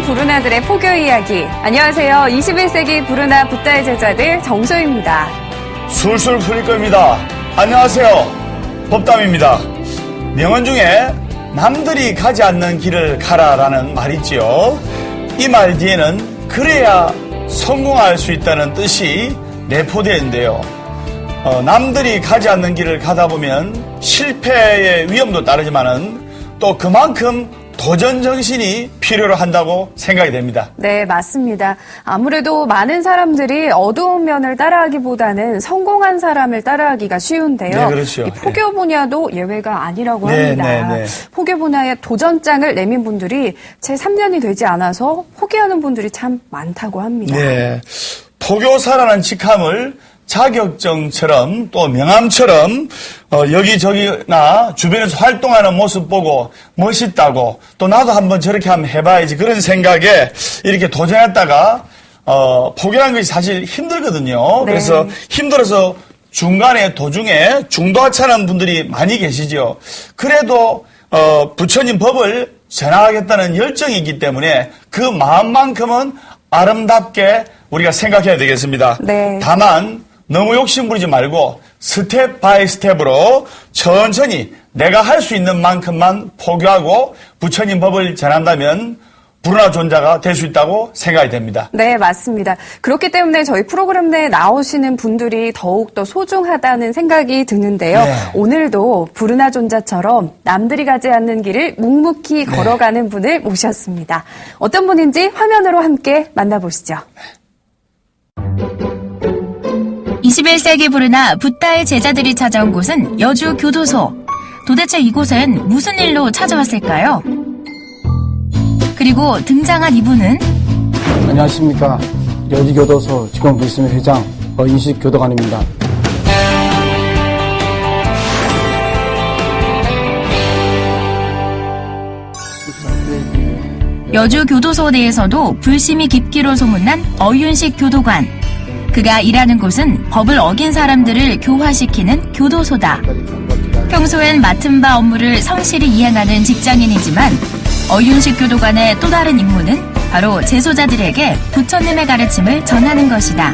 부르나들의 포교 이야기. 안녕하세요. 21세기 부르나 붓다의 제자들 정소희입니다. 술술 풀릴 겁니다. 안녕하세요. 법담입니다. 명언 중에 남들이 가지 않는 길을 가라라는 말이 있지요. 이 말 뒤에는 그래야 성공할 수 있다는 뜻이 내포되어 있는데요. 남들이 가지 않는 길을 가다 보면 실패의 위험도 따르지만은 또 그만큼 도전 정신이 필요로 한다고 생각이 됩니다. 네, 맞습니다. 아무래도 많은 사람들이 어두운 면을 따라하기보다는 성공한 사람을 따라하기가 쉬운데요. 네, 그렇죠. 이 포교 분야도 예외가 아니라고 네, 합니다. 네, 네. 포교 분야에 도전장을 내민 분들이 채 3년이 되지 않아서 포기하는 분들이 참 많다고 합니다. 네, 포교사라는 직함을 자격증처럼 또 명함처럼 여기저기나 주변에서 활동하는 모습 보고 멋있다고 또 나도 한번 저렇게 한번 해봐야지 그런 생각에 이렇게 도전했다가 포기하는 것이 사실 힘들거든요. 네. 그래서 힘들어서 중간에 도중에 중도하차하는 분들이 많이 계시죠. 그래도 부처님 법을 전하겠다는 열정이 있기 때문에 그 마음만큼은 아름답게 우리가 생각해야 되겠습니다. 네. 다만 너무 욕심부리지 말고 스텝 바이 스텝으로 천천히 내가 할 수 있는 만큼만 포기하고 부처님 법을 전한다면 부르나 존자가 될 수 있다고 생각이 됩니다. 네, 맞습니다. 그렇기 때문에 저희 프로그램 내에 나오시는 분들이 더욱더 소중하다는 생각이 드는데요. 네. 오늘도 부르나 존자처럼 남들이 가지 않는 길을 묵묵히 걸어가는 분을 모셨습니다. 어떤 분인지 화면으로 함께 만나보시죠. 21세기 부르나 붓다의 제자들이 찾아온 곳은 여주 교도소. 도대체 이곳엔 무슨 일로 찾아왔을까요? 그리고 등장한 이분은 안녕하십니까. 여주교도소 직원불심의 회장 어인식 교도관입니다. 여주 교도소 내에서도 불심이 깊기로 소문난 어윤식 교도관. 그가 일하는 곳은 법을 어긴 사람들을 교화시키는 교도소다. 평소엔 맡은 바 업무를 성실히 이행하는 직장인이지만 어윤식 교도관의 또 다른 임무는 바로 재소자들에게 부처님의 가르침을 전하는 것이다.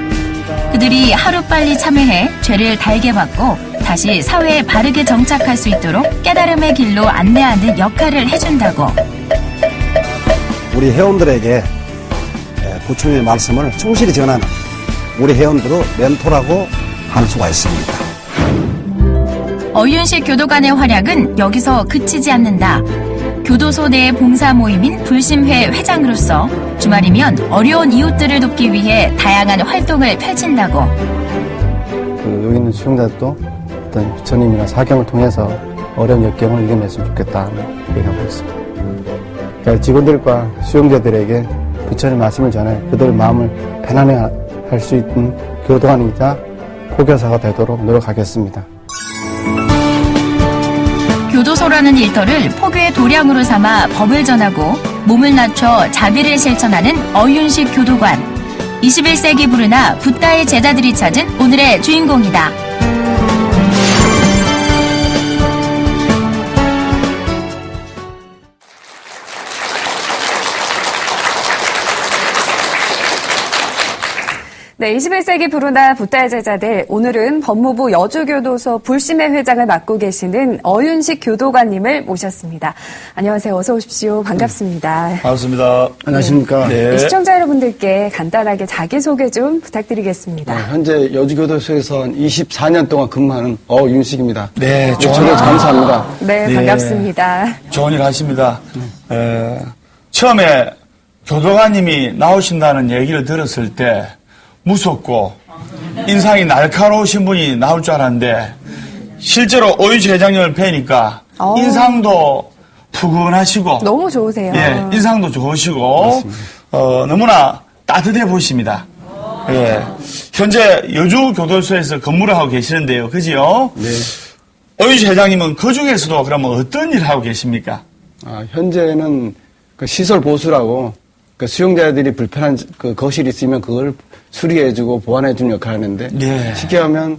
그들이 하루빨리 참회해 죄를 달게 받고 다시 사회에 바르게 정착할 수 있도록 깨달음의 길로 안내하는 역할을 해준다고. 우리 회원들에게 부처님의 말씀을 충실히 전하는 우리 회원들의 멘토라고 할 수가 있습니다. 어윤식 교도관의 활약은 여기서 그치지 않는다. 교도소 내 봉사 모임인 불심회 회장으로서 주말이면 어려운 이웃들을 돕기 위해 다양한 활동을 펼친다고. 여기 있는 수용자들도 어떤 부처님이나 사경을 통해서 어려운 역경을 이겨냈으면 좋겠다 얘기하고 있습니다. 그러니까 직원들과 수용자들에게 부처님 말씀을 전해 그들의 마음을 편안해 할 수 있는 교도관이자 포교사가 되도록 노력하겠습니다. 교도소라는 일터를 포교의 도량으로 삼아 법을 전하고 몸을 낮춰 자비를 실천하는 어윤식 교도관. 21세기 부르나 붓다의 제자들이 찾은 오늘의 주인공이다. 네, 21세기 부르나 붓다의 제자들, 오늘은 법무부 여주교도소 불심회 회장을 맡고 계시는 어윤식 교도관님을 모셨습니다. 안녕하세요. 어서 오십시오. 반갑습니다. 반갑습니다. 안녕하십니까. 네. 시청자 여러분들께 간단하게 자기소개 좀 부탁드리겠습니다. 현재 여주교도소에서 24년 동안 근무하는 어윤식입니다. 네, 초청해 감사합니다. 네, 네. 반갑습니다. 좋은 일 하십니다. 처음에 교도관님이 나오신다는 얘기를 들었을 때 무섭고 인상이 날카로우신 분이 나올 줄 알았는데 실제로 어윤식 회장님을 뵈니까 인상도 푸근하시고 너무 좋으세요. 예, 인상도 좋으시고 너무나 따뜻해 보이십니다. 예, 현재 여주교도소에서 근무를 하고 계시는데요. 그지요? 네. 어윤식 회장님은 그 중에서도 그러면 어떤 일을 하고 계십니까? 현재는 그 시설 보수라고 그 수용자들이 불편한 그 거실이 있으면 그걸 수리해주고 보완해주는 역할을 하는데 예. 쉽게 하면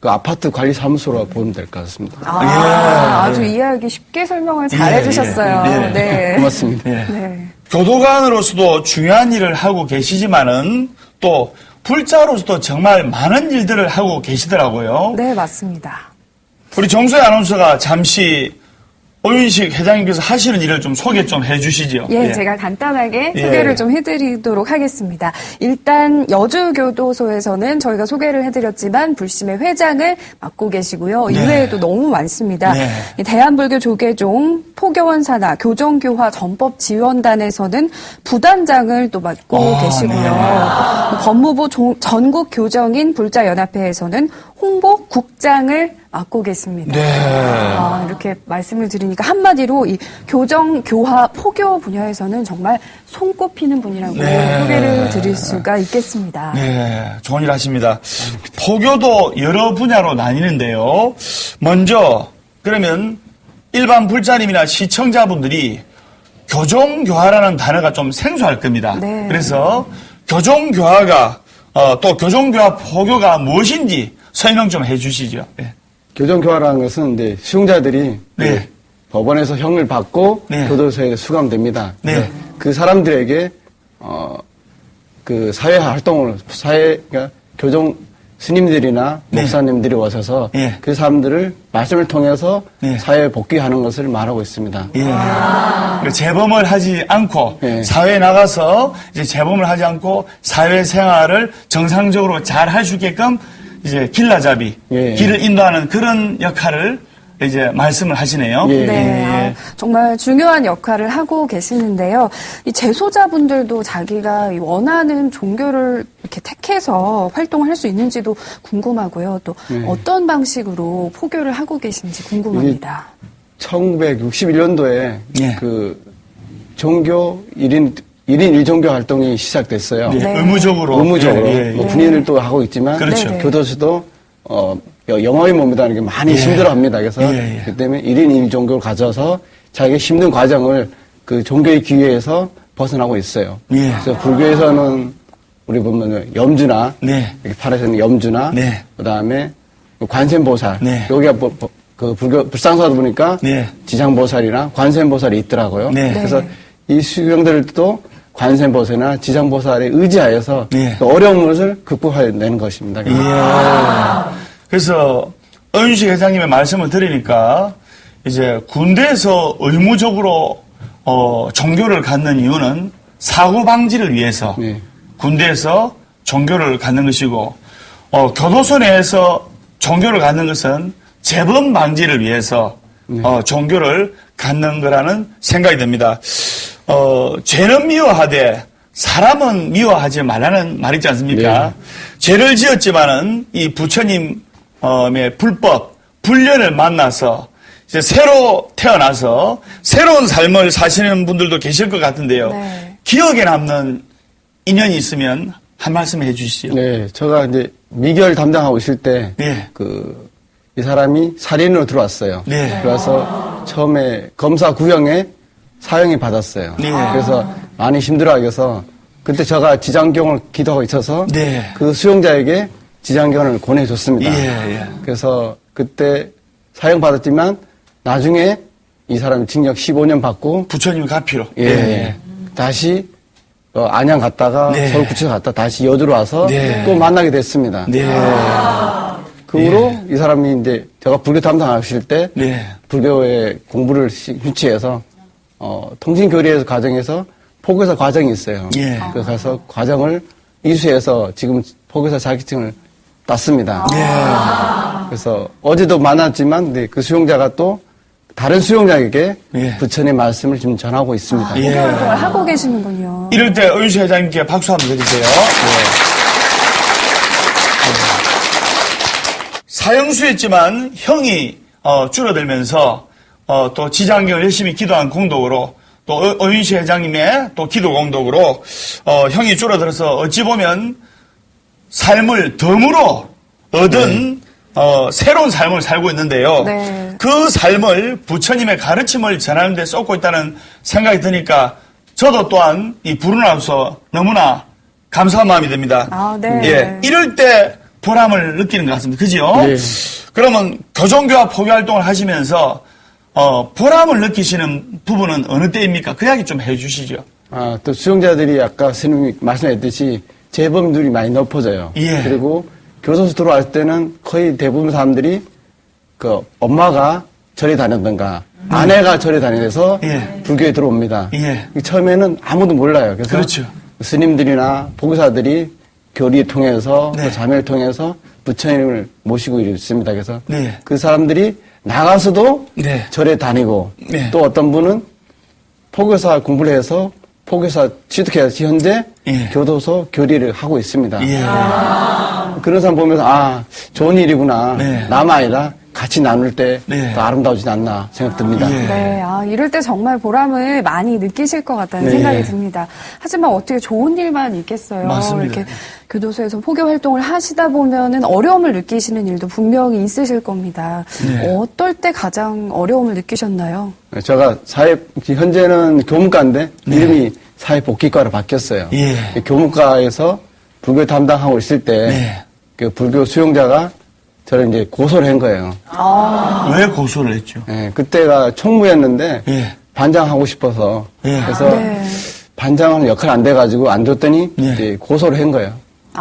그 아파트 관리 사무소로 보면 될 것 같습니다. 아주 이해하기 쉽게 설명을 잘 해주셨어요. 네. 고맙습니다. 네. 교도관으로서도 중요한 일을 하고 계시지만은 또 불자로서도 정말 많은 일들을 하고 계시더라고요. 네, 맞습니다. 우리 정수혜 아나운서가 잠시 오윤식 회장님께서 하시는 일을 좀 소개 좀 해주시죠. 예, 제가 간단하게 예. 소개를 좀 해드리도록 하겠습니다. 일단 여주교도소에서는 저희가 소개를 해드렸지만 불심의 회장을 맡고 계시고요. 이외에도 너무 많습니다. 네. 이 대한불교조계종, 포교원 산하, 교정교화 전법지원단에서는 부단장을 또 맡고 계시고요. 법무부 전국 교정인 불자연합회에서는 홍보국장을 맡고 계십니다. 이렇게 말씀을 드리니까 한마디로 이 교정, 교화, 포교 분야에서는 정말 손꼽히는 분이라고 소개를 드릴 수가 있겠습니다. 네, 좋은 일 하십니다. 포교도 여러 분야로 나뉘는데요. 먼저 그러면 일반 불자님이나 시청자분들이 교정교화라는 단어가 좀 생소할 겁니다. 네. 그래서 교정교화가 또 교정교화 포교가 무엇인지 설명 좀 해주시죠. 네. 교정교화라는 것은 이제 수용자들이 네. 그 법원에서 형을 받고 네. 교도소에 수감됩니다. 네. 그 사람들에게 그 사회 활동을 그러니까 교정 스님들이나 네. 목사님들이 오셔서 네. 그 사람들을 말씀을 통해서 네. 사회에 복귀하는 것을 말하고 있습니다. 예. 그러니까 재범을 하지 않고 예. 사회에 나가서 이제 재범을 하지 않고 사회생활을 정상적으로 잘 할 수 있게끔 이제 길라잡이, 예. 길을 인도하는 그런 역할을 이제 말씀을 하시네요. 예. 네, 정말 중요한 역할을 하고 계시는데요. 이 재소자분들도 자기가 원하는 종교를 이렇게 택해서 활동을 할 수 있는지도 궁금하고요. 또 어떤 방식으로 포교를 하고 계신지 궁금합니다. 1961년도에 예. 그 종교 1인 1종교 활동이 시작됐어요. 예. 네. 의무적으로. 의무적으로. 예, 예. 뭐 군인들도 하고 있지만 그렇죠. 네네. 교도소도 영어의 몸이라는 게 많이 힘들어합니다. 그래서 예, 예. 그 때문에 1인 1종교를 가져서 자기가 힘든 과정을 그 종교의 기회에서 벗어나고 있어요. 예. 그래서 불교에서는 우리 보면 염주나 네. 이렇게 팔에서는 염주나 네. 그다음에 관세음보살 네. 여기가 그 불교 불상사도 보니까 네. 지장보살이나 관세음보살이 있더라고요. 네. 그래서 이 수령들도 관세음보살이나 지장보살에 의지하여서 네. 그 어려운 것을 극복해내는 것입니다. 예. 그래서 어윤식 회장님의 말씀을 들으니까 이제 군대에서 의무적으로 종교를 갖는 이유는 사고 방지를 위해서 네. 군대에서 종교를 갖는 것이고 교도소 내에서 종교를 갖는 것은 재범 방지를 위해서 종교를 갖는 거라는 생각이 듭니다. 죄는 미워하되 사람은 미워하지 말라는 말 있지 않습니까? 네. 죄를 지었지만은 이 부처님의 불법, 불륜을 만나서 이제 새로 태어나서 새로운 삶을 사시는 분들도 계실 것 같은데요. 네. 기억에 남는 인연이 있으면 한 말씀 해 주시죠. 네, 제가 이제 미결 담당하고 있을 때, 네. 이 사람이 살인으로 들어왔어요. 네. 들어와서 처음에 검사 구형에 사형이 받았어요. 네. 그래서 많이 힘들어하셔서 그때 제가 지장경을 기도하고 있어서 네. 그 수용자에게 지장경을 권해줬습니다. 예, 예. 그래서 그때 사형 받았지만 나중에 이 사람이 징역 15년 받고 부처님 가피로. 예. 다시 안양 갔다가 네. 서울구치소 갔다 다시 여주로 와서 네. 또 만나게 됐습니다. 네. 그 후로 이 사람이 이제 제가 불교 담당하실 때 네. 불교의 공부를 유치해서 통신교리에서 과정에서 포교사 과정이 있어요. 예. 그래서 가서 과정을 이수해서 지금 포교사 자격증을 땄습니다. 그래서 어제도 만났지만 네, 그 수용자가 또 다른 수용자에게 예. 부처의 말씀을 지금 전하고 있습니다. 예. 포교를 하고 계시는군요. 이럴 때 어윤식 회장님께 박수 한번 드리세요. 사형수였지만 형이 줄어들면서 또 지장경을 열심히 기도한 공덕으로 또 어윤식 회장님의 또 기도 공덕으로 형이 줄어들어서 어찌 보면 삶을 덤으로 얻은 새로운 삶을 살고 있는데요. 네. 그 삶을 부처님의 가르침을 전하는 데 쏟고 있다는 생각이 드니까 저도 또한 이 부르나서 너무나 감사한 마음이 듭니다. 아, 네. 예. 이럴 때 보람을 느끼는 것 같습니다. 그죠? 네. 그러면 교정교화 포교 활동을 하시면서 보람을 느끼시는 부분은 어느 때입니까? 그 이야기 좀 해주시죠. 또 수용자들이 아까 스님이 말씀하셨듯이 재범률이 많이 높아져요. 예. 그리고 교도소 들어왔을 때는 거의 대부분 사람들이 그 엄마가 절에 다녔던가 아내가 절에 다녀서 예. 불교에 들어옵니다. 예. 처음에는 아무도 몰라요. 그래서 그렇죠. 스님들이나 보교사들이 교리 통해서 네. 또 자매를 통해서 부처님을 모시고 있습니다. 그래서 네. 그 사람들이 나가서도 네. 절에 다니고 네. 또 어떤 분은 포교사 공부를 해서 포교사 취득해서 현재 예. 교도소 교리를 하고 있습니다. 예. 그런 사람 보면서 좋은 일이구나. 네. 남 아이라 같이 나눌 때 더 네. 아름다워지지 않나 생각됩니다. 예. 네, 이럴 때 정말 보람을 많이 느끼실 것 같다는 네. 생각이 듭니다. 하지만 어떻게 좋은 일만 있겠어요. 맞습니다. 이렇게 교도소에서 포교 활동을 하시다 보면은 어려움을 느끼시는 일도 분명히 있으실 겁니다. 네. 어떨 때 가장 어려움을 느끼셨나요? 제가 현재는 교문과인데 이름이 사회복귀과로 바뀌었어요. 예. 교문과에서 불교 담당하고 있을 때 네. 그 불교 수용자가 저를 이제 고소를 한 거예요. 왜 고소를 했죠? 그때가 총무였는데 예. 반장하고 싶어서 예. 그래서 네. 반장은 역할 안 돼가지고 안 줬더니 예. 이제 고소를 한 거예요.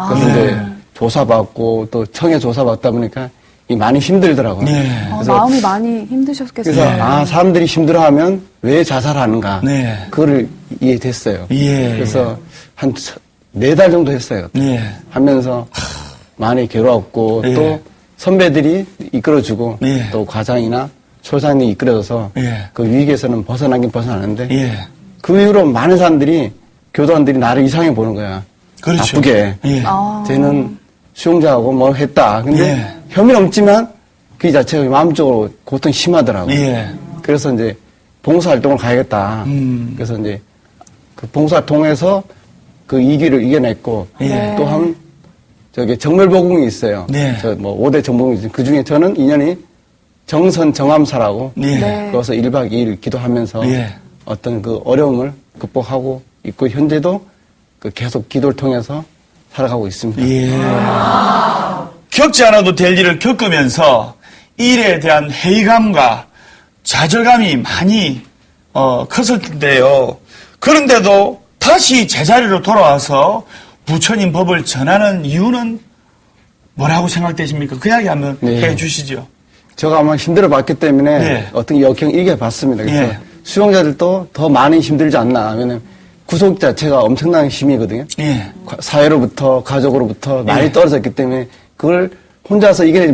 그래서 이제 조사받고 또 청에 조사받다 보니까 많이 힘들더라고요. 네. 그래서 마음이 많이 힘드셨겠어요. 그래서 사람들이 힘들어하면 왜 자살하는가 네. 그거를 이해됐어요. 예. 그래서 한 4달 정도 했어요. 예. 하면서 많이 괴로웠고 예. 또 선배들이 이끌어주고 예. 또 과장이나 소장님이 이끌어줘서 예. 그 위기에서는 벗어나긴 벗어나는데 예. 그 이후로 많은 사람들이 교도관들이 나를 이상해 보는 거야. 그렇죠. 나쁘게. 예. 쟤는 수용자하고 뭐 했다. 근데 예. 혐의는 없지만 그 자체가 마음적으로 고통이 심하더라고요. 예. 그래서 이제 봉사활동을 가야겠다. 그래서 이제 그 봉사활동에서 그 이기를 이겨냈고 예. 또한 저기 정멸보궁이 있어요. 네. 저 뭐 5대 정보궁이 있어요. 그 중에 저는 인연이 정선 정암사라고 예. 네. 거기서 1박 2일 기도하면서 예. 어떤 그 어려움을 극복하고 있고 현재도 그 계속 기도를 통해서 살아가고 있습니다. 예. 겪지 않아도 될 일을 겪으면서 일에 대한 회의감과 좌절감이 많이 컸을 텐데요. 그런데도 다시 제자리로 돌아와서 부처님 법을 전하는 이유는 뭐라고 생각되십니까? 그 이야기 한번 네. 해주시죠. 제가 아마 힘들어 봤기 때문에 네. 어떤 역경 이겨봤습니다. 그래서 예. 수용자들도 더 많이 힘들지 않나. 왜냐면 구속 자체가 엄청난 힘이거든요. 예. 사회로부터 가족으로부터 많이 예. 떨어졌기 때문에 그걸 혼자서 이겨내지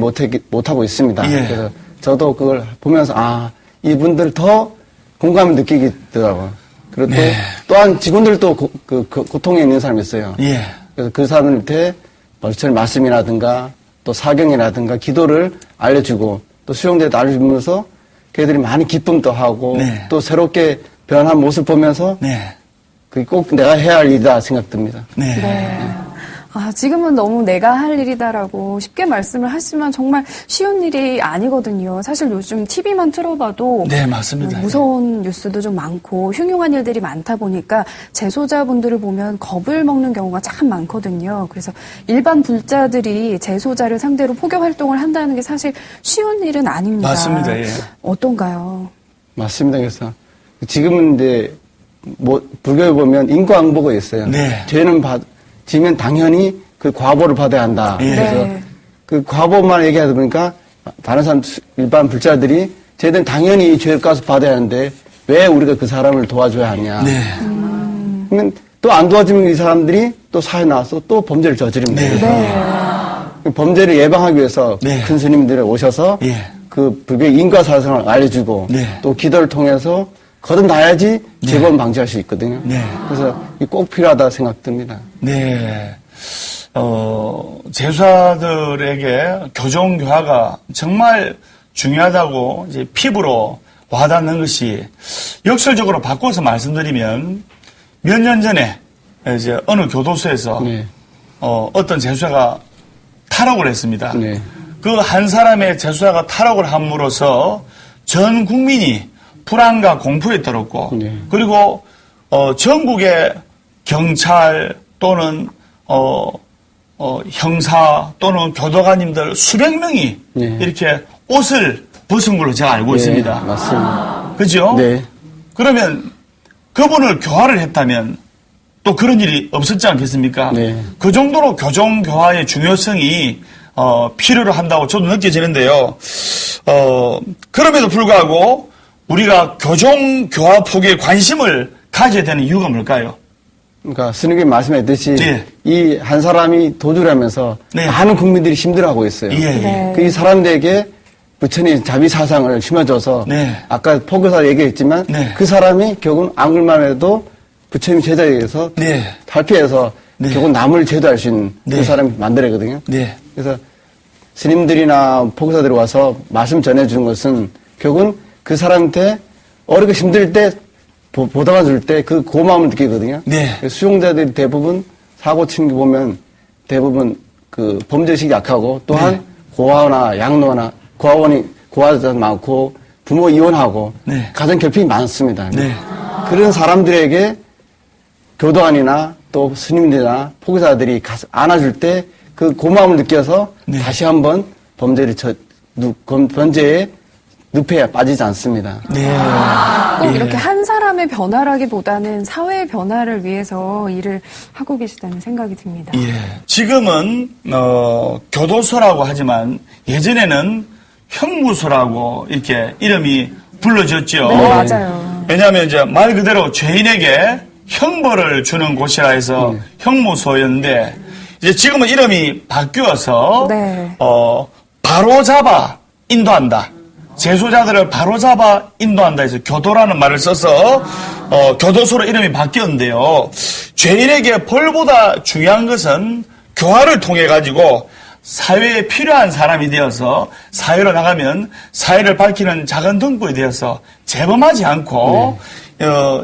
못하고 있습니다. 예. 그래서 저도 그걸 보면서 이분들 더 공감을 느끼더라고요. 그리고 또 네. 또한 직원들도 그 고통에 있는 사람이 있어요. 예. 그래서 그 사람한테 벌처의 말씀이라든가 또 사경이라든가 기도를 알려주고 또 수용자도 알려주면서 걔들이 많이 기쁨도 하고 네. 또 새롭게 변한 모습 보면서 네. 그게 꼭 내가 해야 할 일이다 생각됩니다. 네. 네. 지금은 너무 내가 할 일이다라고 쉽게 말씀을 하시면 정말 쉬운 일이 아니거든요. 사실 요즘 TV만 틀어봐도 네, 맞습니다. 무서운 뉴스도 좀 많고 흉흉한 일들이 많다 보니까 재소자분들을 보면 겁을 먹는 경우가 참 많거든요. 그래서 일반 불자들이 재소자를 상대로 포교 활동을 한다는 게 사실 쉬운 일은 아닙니다. 맞습니다. 예. 어떤가요? 맞습니다. 그래서 지금은 이제 뭐 불교에 보면 인과응보가 있어요. 네. 죄는 지면 당연히 그 과보를 받아야 한다. 예. 그래서 네. 그 과보만 얘기하다 보니까 다른 사람 일반 불자들이 쟤는 당연히 이 죄를 까서 받아야 하는데 왜 우리가 그 사람을 도와줘야 하냐. 네. 그러면 또 안 도와주면 이 사람들이 또 사회 나와서 또 범죄를 저지릅니다. 네. 그래서 그 범죄를 예방하기 위해서 네. 큰 스님들이 오셔서 예. 그 불교의 인과사상을 알려주고 네. 또 기도를 통해서 거듭나야지 재범 방지할 수 있거든요. 네. 그래서 이게 꼭 필요하다 생각됩니다. 네. 재수자들에게 교정교화가 정말 중요하다고 이제 피부로 와닿는 것이 역설적으로 바꿔서 말씀드리면 몇 년 전에 이제 어느 교도소에서 네. 어떤 재수자가 탈옥을 했습니다. 네. 그 한 사람의 재수자가 탈옥을 함으로써 전 국민이 불안과 공포에 떨었고 네. 그리고 전국의 경찰 또는 형사 또는 교도관님들 수백 명이 네. 이렇게 옷을 벗은 걸로 제가 알고 있습니다. 맞습니다. 그죠? 네. 그러면 그분을 교화를 했다면 또 그런 일이 없었지 않겠습니까? 네. 그 정도로 교정교화의 중요성이 필요로 한다고 저도 느껴지는데요. 그럼에도 불구하고 우리가 교정교화 폭에 관심을 가져야 되는 이유가 뭘까요? 그러니까 스님이 말씀하셨듯이 네. 이 한 사람이 도주를 하면서 네. 많은 국민들이 힘들어하고 있어요. 예, 예. 네. 그 이 사람들에게 부처님 자비 사상을 심어줘서 네. 아까 포교사 얘기했지만 네. 그 사람이 결국은 안 그럴만 해도 부처님 제자에 의해서 네. 탈피해서 네. 결국은 남을 제도할 수 있는 네. 그 사람이 만들어거든요. 네. 그래서 스님들이나 포교사들이 와서 말씀 전해주는 것은 결국은 그 사람한테 어렵고 힘들 때 보답해 줄 때 그 고마움을 느끼거든요. 네. 수용자들이 대부분 사고 치는 거 보면 대부분 그 범죄의식이 약하고 또한 네. 고아나 양로나 고아자 많고 부모 이혼하고 네. 가정 결핍이 많습니다. 네. 그런 사람들에게 교도관이나 또 스님들이나 포교사들이 가서 안아줄 때 그 고마움을 느껴서 네. 다시 한번 범죄의 늪에 빠지지 않습니다. 네. 꼭 예. 이렇게 한 사람의 변화라기보다는 사회의 변화를 위해서 일을 하고 계시다는 생각이 듭니다. 예. 지금은 교도소라고 하지만 예전에는 형무소라고 이렇게 이름이 불러졌죠. 네, 맞아요. 왜냐하면 이제 말 그대로 죄인에게 형벌을 주는 곳이라 해서 형무소였는데 이제 지금은 이름이 바뀌어서 네. 바로잡아 인도한다. 재소자들을 바로잡아 인도한다 해서 교도라는 말을 써서 교도소로 이름이 바뀌었는데요. 죄인에게 벌보다 중요한 것은 교화를 통해 가지고 사회에 필요한 사람이 되어서 사회로 나가면 사회를 밝히는 작은 등불이 되어서 재범하지 않고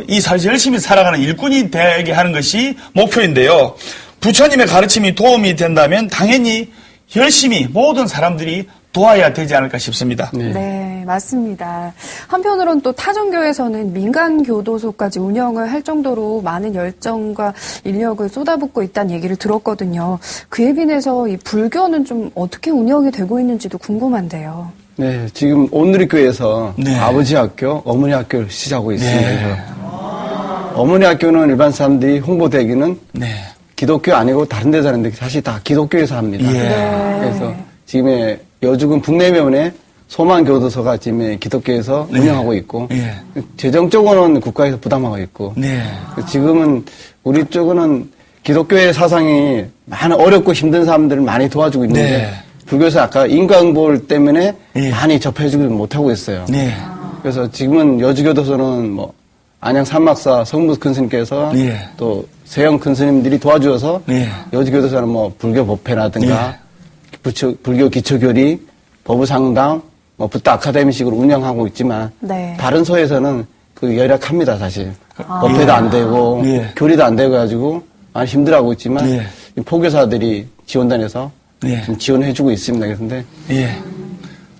이 사회에서 열심히 살아가는 일꾼이 되게 하는 것이 목표인데요. 부처님의 가르침이 도움이 된다면 당연히 열심히 모든 사람들이 도와야 되지 않을까 싶습니다. 네, 맞습니다. 한편으론 또 타종교에서는 민간 교도소까지 운영을 할 정도로 많은 열정과 인력을 쏟아붓고 있다는 얘기를 들었거든요. 그에 비해서 이 불교는 좀 어떻게 운영이 되고 있는지도 궁금한데요. 네, 지금 온누리교회에서 네. 아버지 학교, 어머니 학교를 시작하고 있습니다. 네. 그래서 어머니 학교는 일반 사람들이 홍보되기는 네. 기독교 아니고 다른 데서 하는데 사실 다 기독교에서 합니다. 예. 네. 그래서 지금의 여주군 북내면에 소만교도소가 지금 기독교에서 네. 운영하고 있고 예. 재정적으로는 국가에서 부담하고 있고 네. 지금은 우리 쪽은 기독교의 사상이 많은 어렵고 힘든 사람들을 많이 도와주고 있는데 네. 불교에서 아까 인과응보 때문에 예. 많이 접해주지 못하고 있어요. 네. 그래서 지금은 여주교도소는 뭐 안양 산막사 성무 큰스님께서 예. 또 세영 큰스님들이 도와주어서 예. 여주교도소는 뭐 불교 법회라든가 불교 기초교리, 법의상담, 뭐 붓다 아카데미식으로 운영하고 있지만 네. 다른 소에서는 그 열악합니다 사실. 법회도 안 되고 예. 교리도 안 되고 가지고 많이 힘들어하고 있지만 예. 이 포교사들이 지원단에서 예. 좀 지원해주고 있습니다. 그런데 예.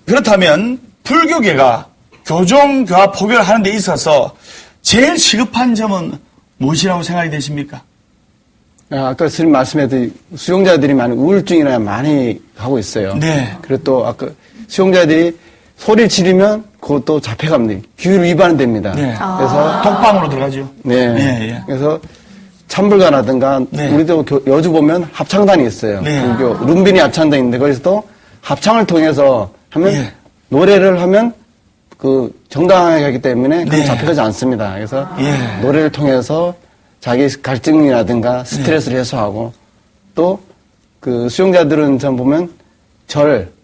그렇다면 불교계가 교정교화 포교를 하는 데 있어서 제일 시급한 점은 무엇이라고 생각이 되십니까? 아까 스님 말씀했듯이 수용자들이 많이 우울증이나 많이 하고 있어요. 네. 그리고 또 아까 수용자들이 소리를 지르면 그것도 잡혀갑니다. 규율 위반됩니다. 네. 그래서 독방으로 들어가죠. 네. 예, 예. 그래서 참불가라든가 네. 우리도 여주 보면 합창단이 있어요. 네. 불교 룸비니 합창단이 있는데 거기서도 합창을 통해서 하면 예. 노래를 하면 그 정당하게 하기 때문에 그건 네. 잡혀가지 않습니다. 그래서 예. 노래를 통해서 자기 갈증이라든가 스트레스를 해소하고 또 그 수용자들은 전 보면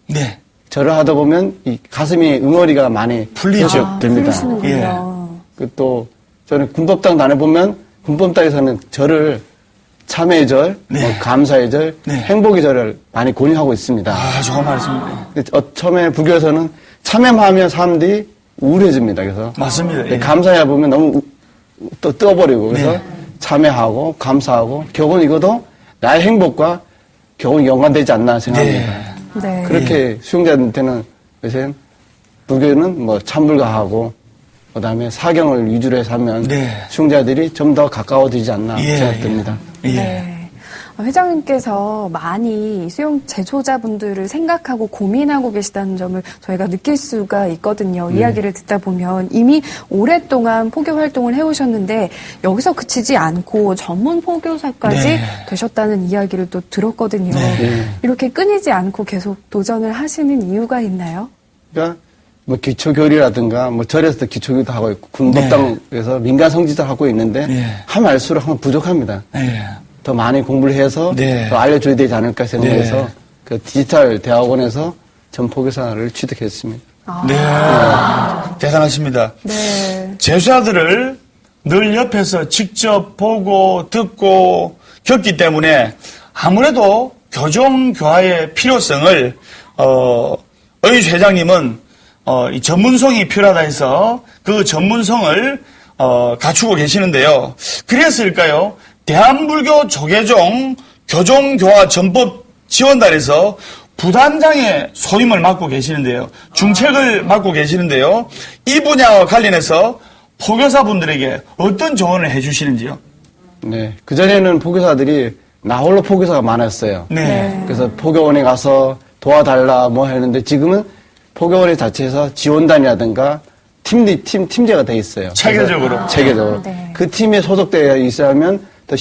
네. 절을 하다 보면 이 가슴이 응어리가 많이 풀리죠. 됩니다. 풀리시는군요. 그 또 저는 군법당 다녀보면 군법당에서는 절을 참회의 절, 네. 뭐 감사의 절, 네. 행복의 절을 많이 권유하고 있습니다. 아, 좋은 말씀입니다. 처음에 불교에서는 참회하면 사람들이 우울해집니다. 그래서 맞습니다. 근데 예. 감사해 보면 너무 또 떠버리고 그래서 네. 참회하고 감사하고 결국은 이것도 나의 행복과 결국은 연관되지 않나 생각합니다. 네. 그렇게 수용자한테는 요새 불교는 뭐 참불가하고 그다음에 사경을 위주로 해서 하면 네. 수용자들이 좀 더 가까워지지 않나 예, 생각됩니다. 예. 네. 회장님께서 많이 수용 제소자분들을 생각하고 고민하고 계시다는 점을 저희가 느낄 수가 있거든요. 이야기를 듣다 보면 이미 오랫동안 포교 활동을 해오셨는데 여기서 그치지 않고 전문 포교사까지 되셨다는 이야기를 또 들었거든요. 이렇게 끊이지 않고 계속 도전을 하시는 이유가 있나요? 그러니까 뭐 기초교리라든가 뭐 절에서도 기초교리도 하고 있고 군법당에서 민간 성지도 하고 있는데 하면 할수록 항상 부족합니다. 더 많이 공부를 해서 더 알려줘야 되지 않을까 생각해서 그 디지털 대학원에서 전포교사를 취득했습니다. 대단하십니다. 제수자들을 늘 옆에서 직접 보고 듣고 겪기 때문에 아무래도 교정교화의 필요성을 어윤식 회장님은 이 전문성이 필요하다 해서 그 전문성을 갖추고 계시는데요. 그래서일까요? 대한불교 조계종 교정교화 전법 지원단에서 부단장의 소임을 맡고 계시는데요. 중책을 맡고 계시는데요. 이 분야와 관련해서 포교사분들에게 어떤 조언을 해주시는지요? 네, 그전에는 포교사들이 나 홀로 포교사가 많았어요. 그래서 포교원에 가서 도와달라 뭐 했는데 지금은 포교원의 자체에서 지원단이라든가 팀제가 돼 있어요. 체계적으로. 체계적으로. 그 팀에 소속되어 있어야면 더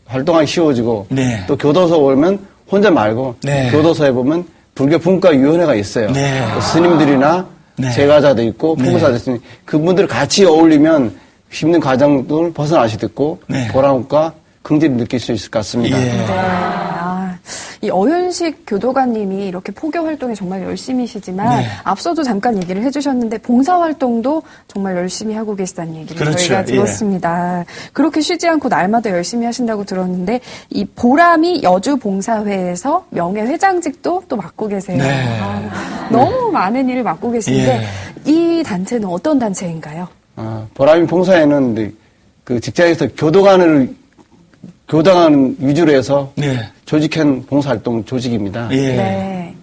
활동하기 쉬워지고 또 교도소 오면 혼자 말고 교도소에 보면 불교 분과위원회가 있어요. 스님들이나 제가자도 있고 포교사도 있으니 그분들 같이 어울리면 힘든 과정을 벗어나실 수 있고 보람과 긍지를 느낄 수 있을 것 같습니다. 이 어윤식 교도관님이 이렇게 포교 활동에 정말 열심히시지만 앞서도 잠깐 얘기를 해주셨는데 봉사활동도 정말 열심히 하고 계시다는 얘기를 저희가 들었습니다. 그렇게 쉬지 않고 날마다 열심히 하신다고 들었는데 이 보람이 여주봉사회에서 명예회장직도 또 맡고 계세요. 너무 많은 일을 맡고 계신데 이 단체는 어떤 단체인가요? 보람이 봉사회는 그 직장에서 교도관 위주로 해서 조직한 봉사활동 조직입니다.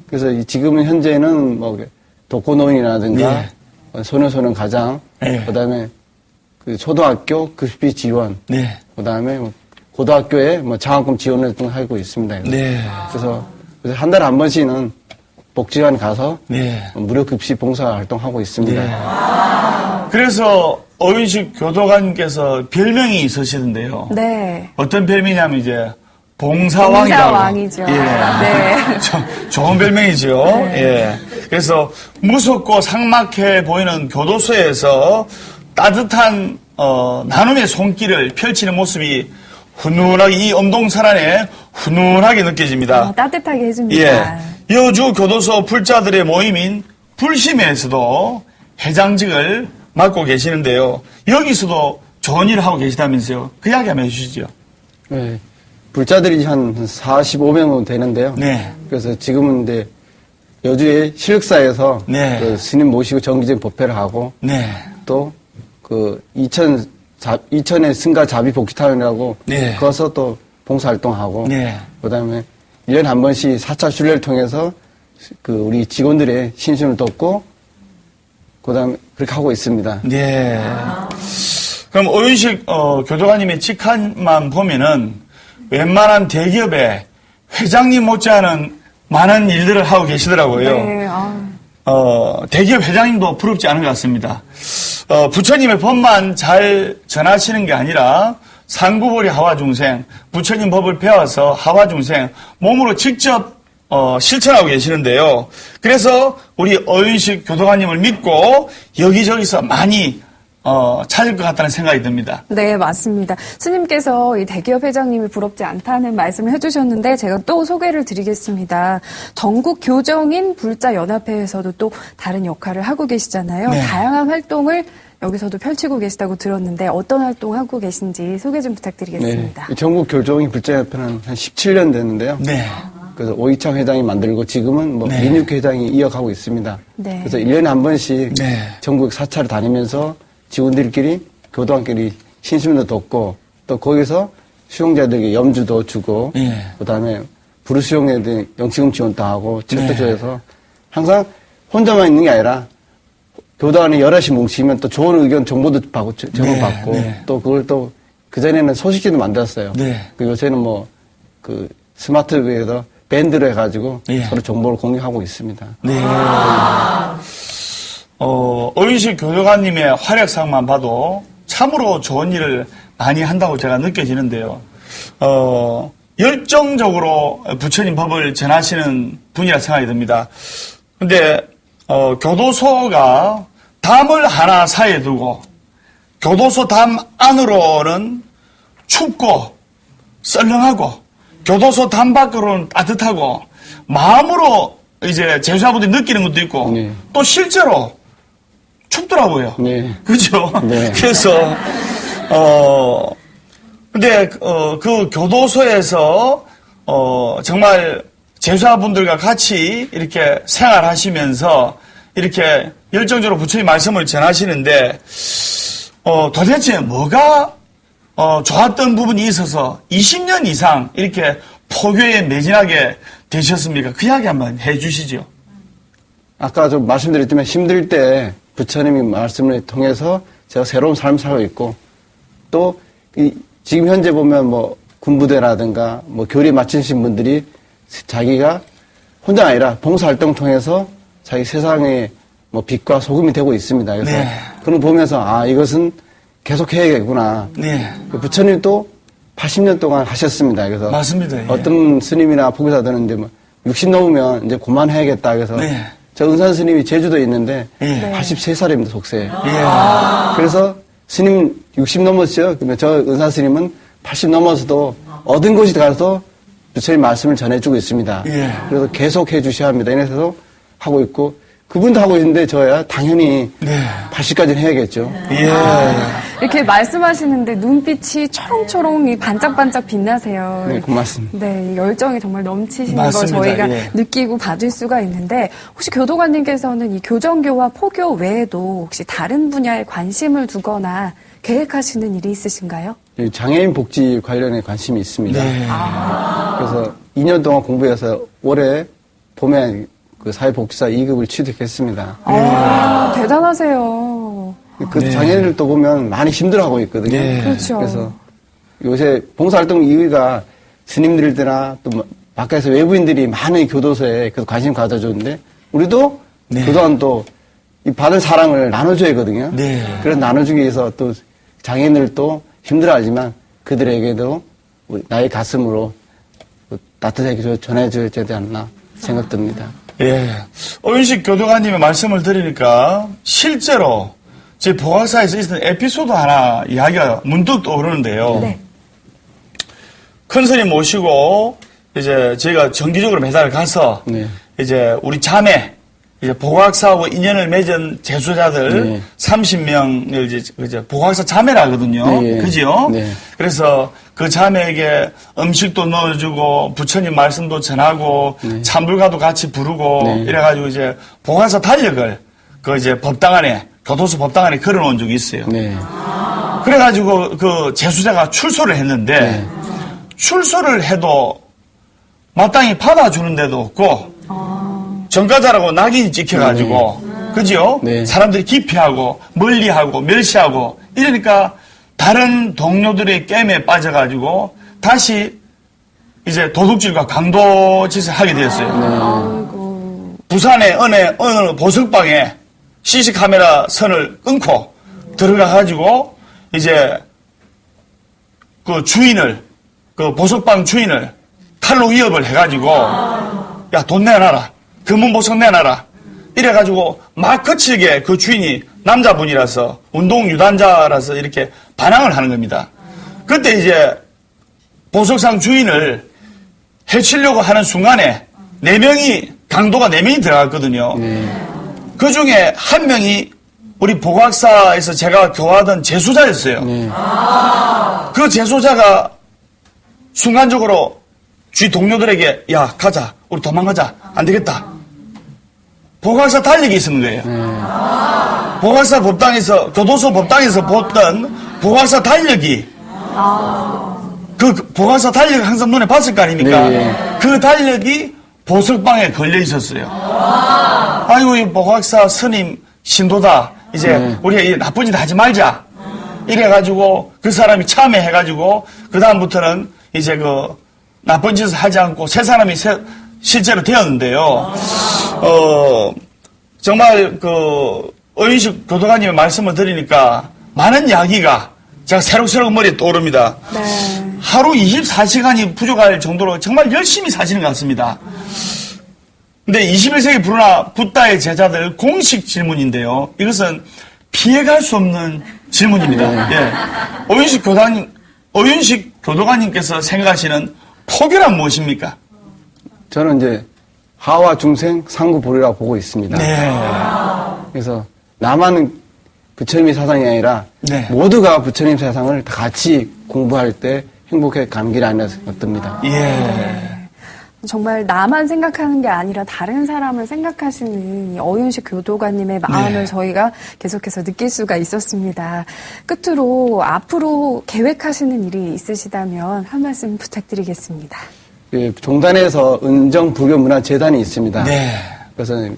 그래서 지금은 현재는 뭐 독거노인이라든가 소년소년 가장, 그다음에 그 초등학교 급식 지원, 그다음에 고등학교에 뭐 장학금 지원 활동 하고 있습니다. 그래서 한 달에 한 번씩은 복지관 가서 무료 급식 봉사 활동하고 있습니다. 그래서 어윤식 교도관께서 별명이 있으시던데요. 어떤 별명이냐면 이제 봉사왕이라고. 봉사왕이죠. 좋은 별명이죠. 그래서 무섭고 삭막해 보이는 교도소에서 따뜻한 나눔의 손길을 펼치는 모습이 훈훈하게 이 엄동산 안에 훈훈하게 느껴집니다. 따뜻하게 해줍니다. 여주 교도소 불자들의 모임인 불심에서도 회장직을 맡고 계시는데요. 여기서도 좋은 일을 하고 계시다면서요. 그 이야기 한번 해주시죠. 불자들이 한 45명 되는데요. 그래서 지금은 이제 여주의 실력사에서 그 스님 모시고 정기적인 법회를 하고 또 그 이천의 승가 자비 복지타운이라고 거기서 또 봉사활동하고 그다음에 1년에 한 번씩 사찰 순례를 통해서 그 우리 직원들의 신심을 돕고 그다음에 그렇게 하고 있습니다. 그럼 어윤식 교도관님의 직함만 보면은 웬만한 대기업의 회장님 못지않은 많은 일들을 하고 계시더라고요. 대기업 회장님도 부럽지 않은 것 같습니다. 부처님의 법만 잘 전하시는 게 아니라 상구보리 하와중생, 부처님 법을 배워서 하와중생 몸으로 직접 실천하고 계시는데요. 그래서 우리 어윤식 교도관님을 믿고 여기저기서 많이 찾을 것 같다는 생각이 듭니다. 네, 맞습니다. 스님께서 이 대기업 회장님이 부럽지 않다는 말씀을 해주셨는데 제가 또 소개를 드리겠습니다. 전국 교정인 불자연합회에서도 또 다른 역할을 하고 계시잖아요. 다양한 활동을 여기서도 펼치고 계시다고 들었는데 어떤 활동하고 계신지 소개 좀 부탁드리겠습니다. 전국 교정인 불자연합회는 한 17년 됐는데요. 그래서 오이창 회장이 만들고 지금은 뭐 민육 회장이 이어가고 있습니다. 그래서 1년에 한 번씩 전국 사찰을 다니면서 직원들끼리 교도관끼리 신심도 돕고 또 거기서 수용자들에게 염주도 주고 그다음에 불우수용자들 영치금 지원도 하고 책도 줘서 항상 혼자만 있는 게 아니라 교도관이 여럿이 뭉치면 또 좋은 의견 정보도 받고 제공받고 또 그걸 또 그전에는 소식지도 만들었어요. 요새는 뭐 그 스마트웨어에서 밴드로 해가지고 예. 서로 정보를 공유하고 있습니다. 네. 어윤식 교도관님의 활약상만 봐도 참으로 좋은 일을 많이 한다고 제가 느껴지는데요. 열정적으로 부처님 법을 전하시는 분이라 생각이 듭니다. 근데, 교도소가 담을 하나 사이에 두고, 교도소 담 안으로는 춥고, 썰렁하고, 교도소 담 밖으로는 따뜻하고, 마음으로 이제 제수자분들이 느끼는 것도 있고, 네. 또 실제로 춥더라고요. 네. 그죠? 네. 그래서, 근데, 그 교도소에서, 정말 제수자분들과 같이 이렇게 생활하시면서 이렇게 열정적으로 부처님 말씀을 전하시는데, 도대체 뭐가, 좋았던 부분이 있어서 20년 이상 이렇게 포교에 매진하게 되셨습니까? 그 이야기 한번 해 주시죠. 아까 좀 말씀드렸지만 힘들 때 부처님이 말씀을 통해서 제가 새로운 삶을 살고 있고 또 지금 현재 보면 뭐 군부대라든가 뭐 교리에 마치신 분들이 자기가 혼자 아니라 봉사활동 통해서 자기 세상에 뭐 빛과 소금이 되고 있습니다. 그래서 네. 그런 거 보면서 아 이것은 계속 해야겠구나. 네. 부처님도 80년 동안 하셨습니다. 그래서 맞습니다. 예. 어떤 스님이나 보기사들은 이제 뭐 60 넘으면 이제 그만해야겠다. 그래서 네. 저 은산 스님이 제주도에 있는데 예. 83살입니다. 속세. 예. 그래서 스님 60 넘었죠. 그러면 저 은산 스님은 80 넘어서도 얻은 곳이 가서 부처님 말씀을 전해주고 있습니다. 예. 그래서 계속 해주셔야 합니다. 이래서 하고 있고 그분도 하고 있는데 저야 당연히 네. 80까지는 해야겠죠. 예. 이렇게 말씀하시는데 눈빛이 초롱초롱 반짝반짝 빛나세요. 네, 고맙습니다. 네, 이 열정이 정말 넘치시는 맞습니다. 걸 저희가 예. 느끼고 받을 수가 있는데 혹시 교도관님께서는 이 교정교와 포교 외에도 혹시 다른 분야에 관심을 두거나 계획하시는 일이 있으신가요? 장애인 복지 관련에 관심이 있습니다. 네. 그래서 2년 동안 공부해서 올해 봄에 그 사회복지사 2급을 취득했습니다. 아, 대단하세요. 그 네. 장애인을 또 보면 많이 힘들어하고 있거든요. 네. 그렇죠. 그래서 요새 봉사활동 이유가 스님들이나 또 밖에서 외부인들이 많은 교도소에 그 관심 가져주는데 우리도 네. 그동안 또 이 받은 사랑을 나눠줘야 하거든요. 네. 그래서 나눠주기 위해서 또 장애인들도 힘들어하지만 그들에게도 나의 가슴으로 따뜻하게 전해줘야 되지 않나 생각됩니다. 예. 어윤식 교도관님의 말씀을 들으니까 실제로 제 보각사에서 있었던 에피소드 하나 이야기가 문득 떠오르는데요. 네. 큰 스님 모시고 이제 저희가 정기적으로 매달 가서 네. 이제 우리 자매 이제 보각사하고 인연을 맺은 재수자들 네. 30명을 이제 보각사 자매라 하거든요. 네. 그지요? 네. 그래서 그 자매에게 음식도 넣어주고 부처님 말씀도 전하고 찬불가도 같이 부르고 네. 이래가지고 이제 보각사 달력을 그 이제 법당 안에 교도소 법당 안에 걸어놓은 적이 있어요. 네. 그래가지고 그 재수자가 출소를 했는데 네. 출소를 해도 마땅히 받아주는 데도 없고 전과자라고 낙인이 찍혀가지고 그죠? 네. 사람들이 기피하고 멀리하고 멸시하고 이러니까 다른 동료들의 게임에 빠져가지고 다시 이제 도둑질과 강도짓을 하게 되었어요. 부산의 어느 보석방에 CC카메라 선을 끊고 들어가가지고 이제 그 주인을 그 보석방 주인을 칼로 위협을 해가지고 야 돈 내놔라 금은 보석 내놔라 이래가지고 막 거칠게 그 주인이 남자분이라서 운동 유단자라서 이렇게 반항을 하는 겁니다. 그때 이제 보석상 주인을 해치려고 하는 순간에 강도가 4명이 들어갔거든요. 그 중에 한 명이 우리 보각사에서 제가 교화하던 재수자였어요. 그 재수자가 순간적으로 주위 동료들에게 야 가자 우리 도망가자 안 되겠다. 보각사 달력이 있는 거예요. 보각사 법당에서 교도소 법당에서 봤던 보각사 달력이 그 보각사 달력 항상 눈에 봤을 거 아닙니까? 네. 그 달력이 보석방에 걸려 있었어요. 아이고 이 보각사 스님 신도다. 이제 우리가 이 나쁜 짓 하지 말자. 이래가지고 그 사람이 참여해가지고 그 다음부터는 이제 그 나쁜 짓을 하지 않고 새 사람이 실제로 되었는데요. 정말 어윤식 교도관님의 말씀을 드리니까 많은 이야기가 제가 새록새록 머리에 떠오릅니다. 네. 하루 24시간이 부족할 정도로 정말 열심히 사시는 것 같습니다. 근데 21세기 붓다의 제자들 공식 질문인데요. 이것은 피해갈 수 없는 질문입니다. 예. 어윤식 교도관님께서 생각하시는 포교란 무엇입니까? 저는 이제 하와 중생 상구 보리라고 보고 있습니다. 네. 그래서 나만은 부처님의 사상이 아니라 네. 모두가 부처님 사상을 다 같이 공부할 때 행복에 가는 길이 아니라 생각됩니다. 예. 정말 나만 생각하는 게 아니라 다른 사람을 생각하시는 이 어윤식 교도관님의 마음을 네. 저희가 계속해서 느낄 수가 있었습니다. 끝으로 앞으로 계획하시는 일이 있으시다면 한 말씀 부탁드리겠습니다. 종단에서 은정불교문화재단이 있습니다. 네. 그래서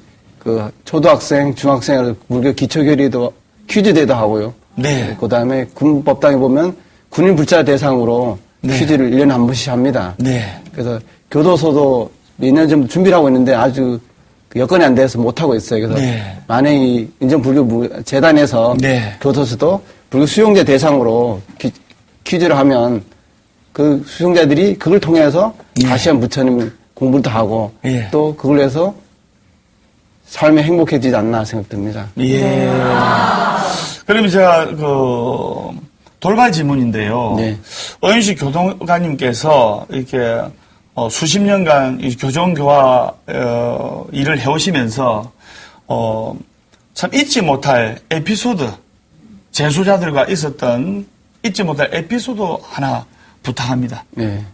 초등학생, 중학생 불교 기초교리도 퀴즈대도 하고요. 네. 그다음에 군법당에 보면 군인 불자 대상으로 네. 퀴즈를 1년에 한 번씩 합니다. 네. 그래서 교도소도 몇 년 전부터 준비를 하고 있는데 아주 여건이 안 돼서 못하고 있어요. 그래서 네. 만약에 이 인정불교재단에서 네. 교도소도 불교 수용자 대상으로 퀴즈를 하면 그 수용자들이 그걸 통해서 예. 다시 한 부처님 공부도 하고 예. 또 그걸 해서 삶이 행복해지지 않나 생각됩니다. 예. 그러면 제가 돌발 질문인데요. 네. 어윤식 교도관님께서 이렇게 수십 년간 이 교정교화 일을 해오시면서 참 잊지 못할 에피소드, 재수자들과 있었던 잊지 못할 에피소드 하나 부탁합니다. 네.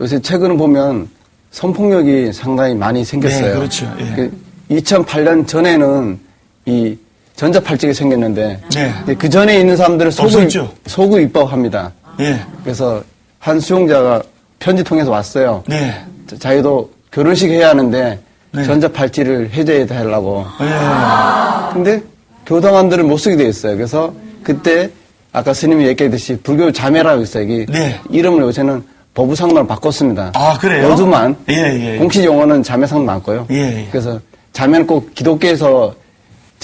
요새 최근을 보면 성폭력이 상당히 많이 생겼어요. 네, 그렇죠. 예. 2008년 전에는 이 전자팔찌가 생겼는데 네. 그 전에 있는 사람들은 없었죠. 소구 입법합니다. 예. 그래서 한 수용자가 편지 통해서 왔어요. 네. 자기도 결혼식 해야 하는데 네. 전자팔찌를 해줘야 하려고. 예. 근데 교당원들은 못 쓰게 돼 있어요. 그래서 그때 아까 스님이 얘기했듯이 불교 자매라고 있어요. 이게 네. 이름을 요새는 법우상만 바꿨습니다. 아, 그래요? 여주만. 예. 공식 용어는 자매상 많고요. 예. 그래서 자매는 꼭 기독교에서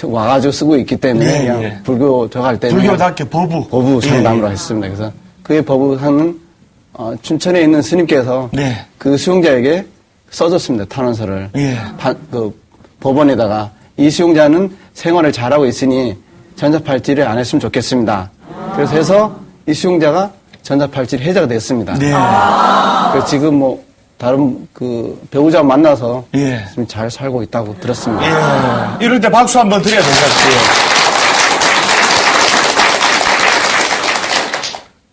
와가지고 쓰고 있기 때문에 예, 그냥 예. 불교 저할 때는 불교답게 법우상담으로 예. 했습니다. 그래서 그의 법우상은 춘천에 있는 스님께서 네. 그 수용자에게 써줬습니다. 탄원서를. 예. 법원에다가 이 수용자는 생활을 잘하고 있으니 전자팔찌를 안 했으면 좋겠습니다. 그래서 해서 이 수용자가 전자팔찌를 해제가 됐습니다. 네. 그래서 지금 다른 배우자 만나서 예. 지금 잘 살고 있다고 들었습니다. 예. 이럴 때 박수 한번 드려야 될 것 같아요.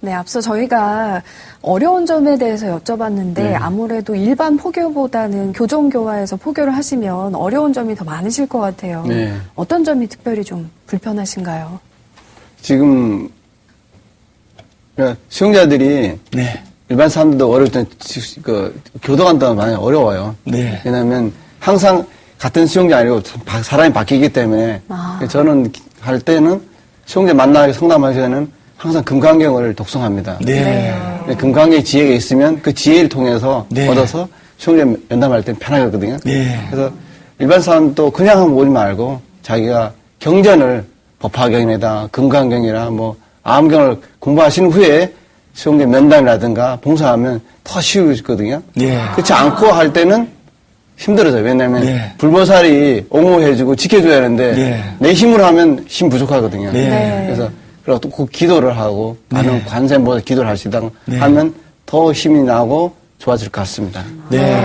네, 앞서 저희가 어려운 점에 대해서 여쭤봤는데 아무래도 일반 포교보다는 교정교화에서 포교를 하시면 어려운 점이 더 많으실 것 같아요. 네. 어떤 점이 특별히 좀 불편하신가요? 지금 수용자들이 네. 일반 사람들도 어려울 때 교도관도 많이 어려워요. 네. 왜냐하면 항상 같은 수용자 아니고 사람이 바뀌기 때문에 저는 할 때는 수용자 만나게 상담할 때는 항상 금강경을 독송합니다. 네. 금강경의 지혜가 있으면 그 지혜를 통해서 네. 얻어서 수용자 면담할 때 편하거든요. 네. 그래서 일반 사람도 그냥 하면 오지 말고 자기가 경전을 법화경이나 금강경이나 암경을 공부하신 후에 수용자 면담이라든가 봉사하면 더 쉬우거든요. 네. 그렇지 않고 할 때는 힘들어져요. 왜냐하면 네. 불보살이 옹호해주고 지켜줘야 하는데 네. 내 힘으로 하면 힘 부족하거든요. 네. 그래서 또 꼭 기도를 하고 많은 관세음보다 기도를 하시다 네. 하면 더 힘이 나고 좋아질 것 같습니다. 네.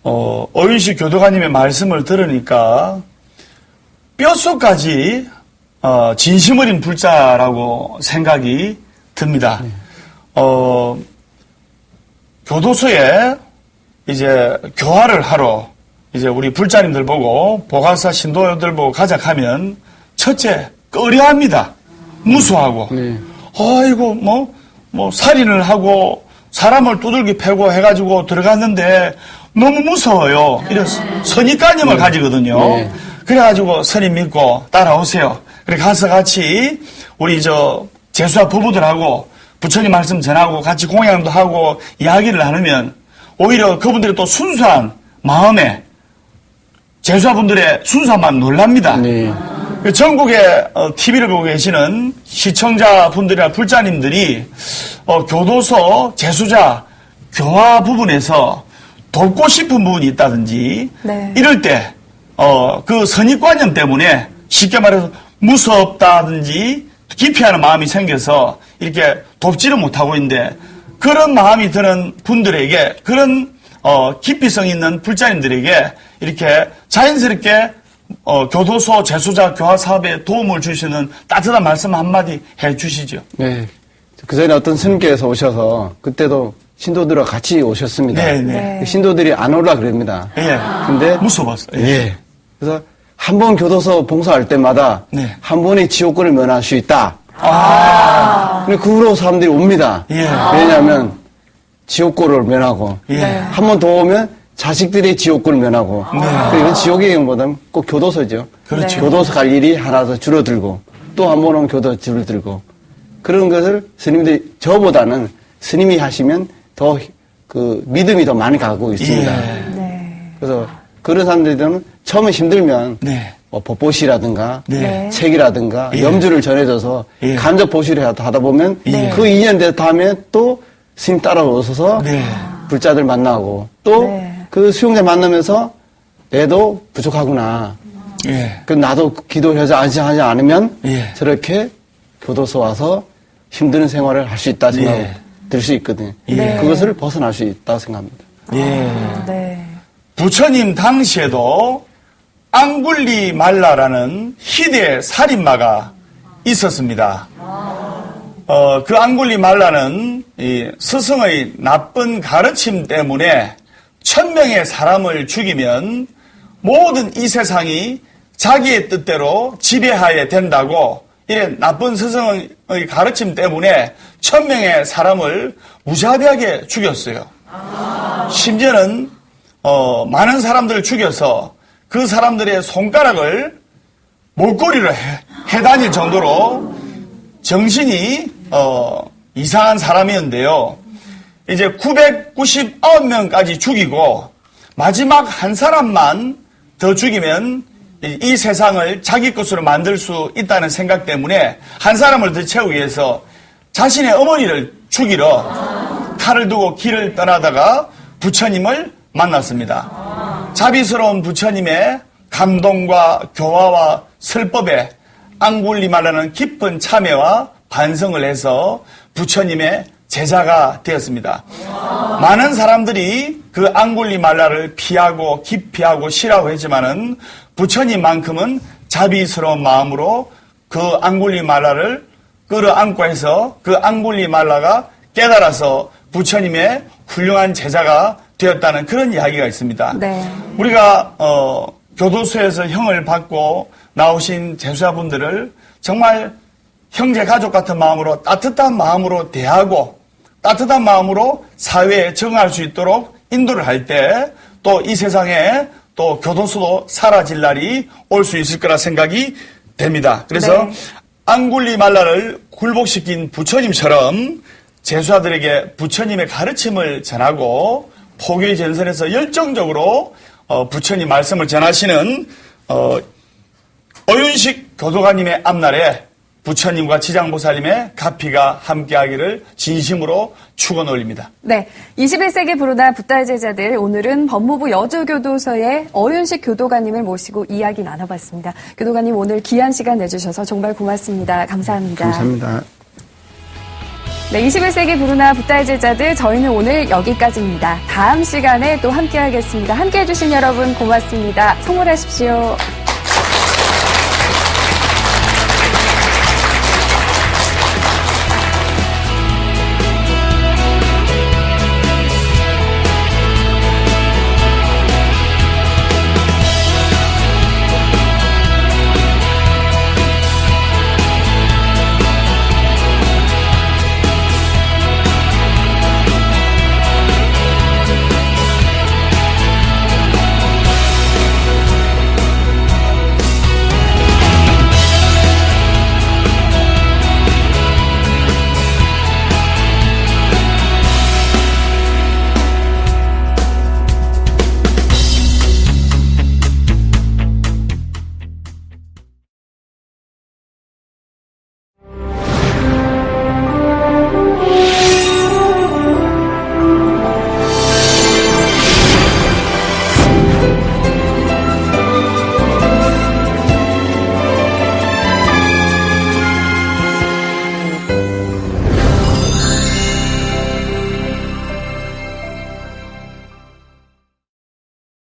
어윤식 교도관님의 말씀을 들으니까 뼛속까지 진심 어린 불자라고 생각이 듭니다. 교도소에 이제 교화를 하러 이제 우리 불자님들 보고 보가사 신도들 보고 가자 하면 첫째 꺼려합니다. 무수하고 아이고 살인을 하고 사람을 두들기 패고 해가지고 들어갔는데 너무 무서워요. 이런 선입관념을 가지거든요. 그래가지고 스님 믿고 따라오세요. 그래 가서 같이 우리 재수와 부부들하고 부처님 말씀 전하고 같이 공양도 하고 이야기를 나누면 오히려 그분들이 또 순수한 마음에 제수자분들의 순수한 마음 놀랍니다. 네. 전국에 TV를 보고 계시는 시청자분들이나 불자님들이 교도소 제수자 교화 부분에서 돕고 싶은 부분이 있다든지 네. 이럴 때 그 선입관념 때문에 쉽게 말해서 무섭다든지 기피하는 마음이 생겨서 이렇게 돕지를 못하고 있는데 그런 마음이 드는 분들에게 그런 깊이성 있는 불자님들에게 이렇게 자연스럽게 교도소 재수자 교화 사업에 도움을 주시는 따뜻한 말씀 한마디 해 주시죠. 네. 그 전에 어떤 스님께서 오셔서 그때도 신도들과 같이 오셨습니다. 네, 네. 신도들이 안 오라 그럽니다. 예. 근데 무서웠어요. 예. 그래서 한 번 교도소 봉사할 때마다 네. 한 번의 지옥권을 면할 수 있다. 근데 그 후로 사람들이 옵니다. 예. 왜냐하면 지옥권을 면하고 예. 한 번 더 오면 자식들의 지옥권을 면하고 이건 지옥의 경우보다는 꼭 교도소죠. 그렇죠. 교도소 갈 일이 하나 더 줄어들고 또 한 번 오면 교도소 줄어들고 그런 것을 스님들이 저보다는 스님이 하시면 더 그 믿음이 더 많이 가고 있습니다. 예. 네. 그래서 그런 사람들은 처음에 힘들면 네. 뭐 법보시라든가 네. 책이라든가 예. 염주를 전해줘서 예. 간접 보시를 하다 보면 예. 그 2년 된 다음에 또 스님 따라오셔서 네. 불자들 만나고 또 네. 그 수용자 만나면서 내도 부족하구나. 예. 그 나도 기도를 하지 않으면 예. 저렇게 교도소 와서 힘든 생활을 할 수 있다 생각 예. 들 수 있거든요. 네. 그것을 벗어날 수 있다고 생각합니다. 예. 네. 부처님 당시에도 앙굴리 말라라는 희대의 살인마가 있었습니다. 그 앙굴리 말라는 이 스승의 나쁜 가르침 때문에 1000명의 사람을 죽이면 모든 이 세상이 자기의 뜻대로 지배하게 된다고 이런 나쁜 스승의 가르침 때문에 1000명의 사람을 무자비하게 죽였어요. 심지어는 많은 사람들을 죽여서 그 사람들의 손가락을 목걸이로 해다닐 정도로 정신이 이상한 사람이었는데요. 이제 999명까지 죽이고 마지막 한 사람만 더 죽이면 이 세상을 자기 것으로 만들 수 있다는 생각 때문에 한 사람을 더 채우기 위해서 자신의 어머니를 죽이러 칼을 두고 길을 떠나다가 부처님을 만났습니다. 자비스러운 부처님의 감동과 교화와 설법에 앙굴리말라는 깊은 참회와 반성을 해서 부처님의 제자가 되었습니다. 많은 사람들이 그 앙굴리말라를 피하고 기피하고 싫어했지만은 부처님만큼은 자비스러운 마음으로 그 앙굴리말라를 끌어안고 해서 그 앙굴리말라가 깨달아서 부처님의 훌륭한 제자가 되었다는 그런 이야기가 있습니다. 네. 우리가 교도소에서 형을 받고 나오신 제수자분들을 정말 형제 가족 같은 마음으로 따뜻한 마음으로 대하고 따뜻한 마음으로 사회에 적응할 수 있도록 인도를 할 때 또 이 세상에 또 교도소도 사라질 날이 올 수 있을 거라 생각이 됩니다. 그래서 네. 앙굴리말라를 굴복시킨 부처님처럼 제수자들에게 부처님의 가르침을 전하고 포교의 전선에서 열정적으로 부처님 말씀을 전하시는 어윤식 교도관님의 앞날에 부처님과 지장보살님의 가피가 함께하기를 진심으로 축원 올립니다. 네, 21세기 부르다 붓달 제자들 오늘은 법무부 여주교도소의 어윤식 교도관님을 모시고 이야기 나눠봤습니다. 교도관님 오늘 귀한 시간 내주셔서 정말 고맙습니다. 감사합니다. 감사합니다. 네, 21세기 부르나 붓달 제자들 저희는 오늘 여기까지입니다. 다음 시간에 또 함께하겠습니다. 함께해 주신 여러분 고맙습니다. 성물하십시오.